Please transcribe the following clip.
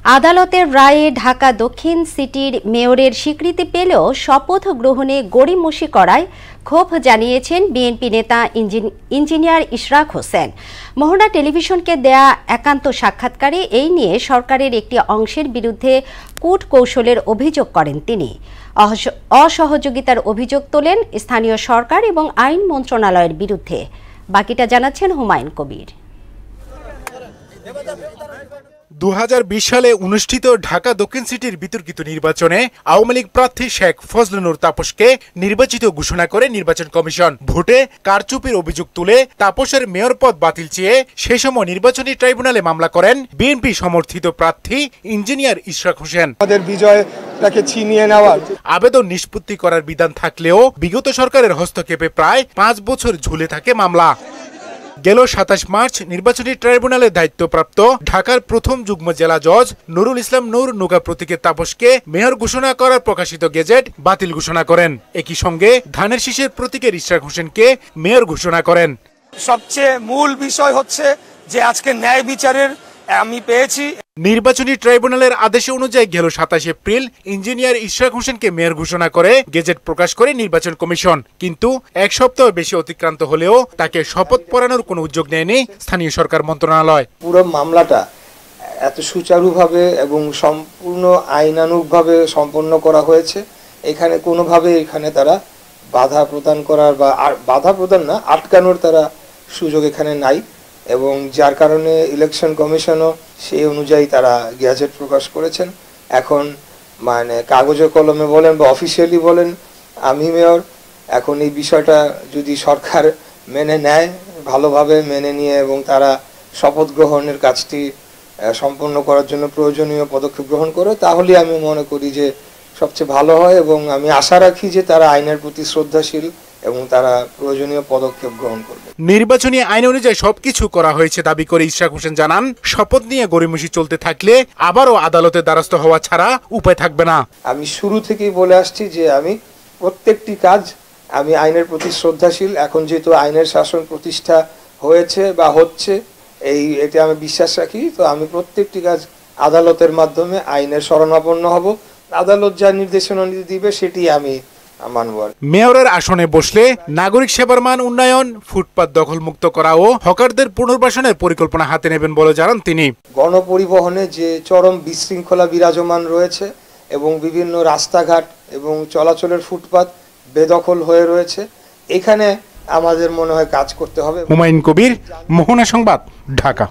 আদালতের রায়ে ঢাকা দক্ষিণ সিটির মেয়রের স্বীকৃতি পেলেও শপথ গ্রহণে গড়িমসি করায় ক্ষোভ জানিয়েছেন বিএনপি নেতা ইঞ্জিনিয়ার ইশরাক হোসেন। মোহনা টেলিভিশনকে দেয়া একান্ত সাক্ষাৎকারে এই নিয়ে সরকারের একটি অংশের বিরুদ্ধে কূটকৌশলের অভিযোগ করেন তিনি। অসহযোগিতার অভিযোগ তোলেন স্থানীয় সরকার এবং আইন মন্ত্রণালয়ের বিরুদ্ধে। বাকিটা জানাচ্ছেন হুমায়ুন কবির। 2020 সালে অনুষ্ঠিত ঢাকা দক্ষিণ সিটির বিতর্কিত নির্বাচনে আওয়ামী লীগ প্রার্থী শেখ ফজলুল নূর তাপসকে নির্বাচিত ঘোষণা করে নির্বাচন কমিশন। ভোটে কারচুপির অভিযোগ তুলে তাপসের মেয়র পদ বাতিল চেয়ে সে সময় নির্বাচনী ট্রাইব্যুনালে মামলা করেন বিএনপি সমর্থিত প্রার্থী ইঞ্জিনিয়ার ইশরাক হোসেন। আমাদের বিজয়টাকে ছিনিয়ে নেওয়ার আবেদন নিষ্পত্তি করার বিধান থাকলেও বিগত সরকারের হস্তক্ষেপে প্রায় 5 বছর ঝুলে থাকে মামলা। গেল 27 মার্চ নির্বাচনী ট্রাইব্যুনালের দায়িত্বপ্রাপ্ত ঢাকার প্রথম যুগ্ম জেলা জজ নুরুল ইসলাম নূর নৌকা প্রতীকের তাপসকে মেয়র ঘোষণা করার প্রকাশিত গেজেট বাতিল ঘোষণা করেন। একই সঙ্গে ধানের শীষের প্রতীকের ইশরাক হোসেনকে মেয়র ঘোষণা করেন। সবচেয়ে মূল বিষয় হচ্ছে যে আজকে ন্যায় বিচারের আমি পেয়েছি। নির্বাচনী ট্রাইব্যুনালের আদেশ অনুযায়ী গেল 27 এপ্রিল ইঞ্জিনিয়ার ইশরাক হোসেনকে মেয়র ঘোষণা করে গেজেট প্রকাশ করে নির্বাচন কমিশন। কিন্তু এক সপ্তাহ বেশি অতিক্রান্ত হলেও তাকে শপথ পড়ানোর কোনো উদ্যোগ নেয়নি স্থানীয় সরকার মন্ত্রণালয়। পুরো মামলাটা এত সুচারুভাবে এবং সম্পূর্ণ আইনানুগভাবে সম্পন্ন করা হয়েছে। এখানে কোনোভাবে তারা বাধা প্রদান করার বা বাধা প্রদান না, আটকানোর তারা সুযোগ এখানে নাই এবং যার কারণে ইলেকশন কমিশনও সেই অনুযায়ী তারা গেজেট প্রকাশ করেছেন। এখন কাগজে কলমে বলেন বা অফিসিয়ালি বলেন আমি মেয়র। এখন এই বিষয়টা যদি সরকার মেনে নেয়, ভালোভাবে মেনে নিয়ে এবং তারা শপথ গ্রহণের কাজটি সম্পন্ন করার জন্য প্রয়োজনীয় পদক্ষেপ গ্রহণ করে, তাহলে আমি মনে করি যে সবচেয়ে ভালো হয় এবং আমি আশা রাখি যে তারা আইনের প্রতি শ্রদ্ধাশীল এবং তারা প্রয়োজনীয় পদক্ষেপ গ্রহণ করবে। নির্বাচনী আইন অনুযায়ী সবকিছু করা হয়েছে দাবি করে ইশরাক হোসেন জানান, শপথ নিয়ে গড়িমসি চলতে থাকলে আবারও আদালতের দ্বারস্থ হওয়া ছাড়া উপায় থাকবে না। আমি শুরু থেকেই বলে আসছি যে আমি প্রত্যেকটি কাজ আমি আইনের প্রতি শ্রদ্ধাশীল। এখন যেহেতু আইনের শাসন প্রতিষ্ঠা হয়েছে বা হচ্ছে এটা আমি বিশ্বাস রাখি, তো আমি প্রত্যেকটি কাজ আদালতের মাধ্যমে আইনের শরণাপন্ন হব। আদালত যা নির্দেশনা দিবে সেটি আমি মানব। মেয়রের আসনে বসলে নাগরিক সেবার মান উন্নয়ন, ফুটপাত দখলমুক্ত করা ও হকারদের পুনর্বাসনের পরিকল্পনা হাতে নেবেন বলে জানান তিনি। গণপরিবহনে যে চরম বিশৃঙ্খলা বিরাজমান রয়েছে এবং বিভিন্ন রাস্তাঘাট এবং চলাচলের ফুটপাত বেদখল হয়ে রয়েছে, এখানে আমাদের মনে হয় কাজ করতে হবে। হুমায়ুন কবির, মোহনা সংবাদ, ঢাকা।